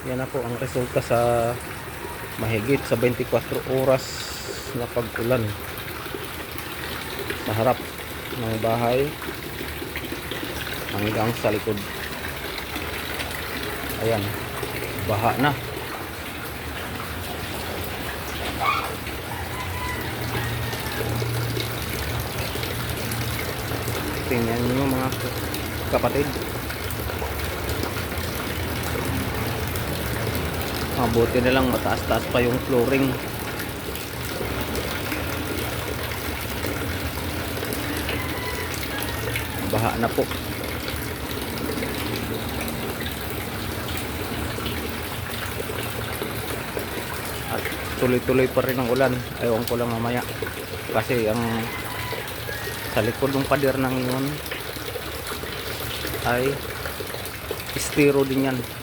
Yan na po ang resulta sa mahigit sa 24 oras na pag-ulan sa harap ng bahay hanggang sa likod. Ayan, baha na. Tingnan nyo mga kapatid, mabuti na lang mataas-taas pa yung flooring. Baha na po. At tuloy-tuloy pa rin ang ulan. Ayaw ko lang mamaya kasi ang sa likod ng pader ng ingon ay estero din yan.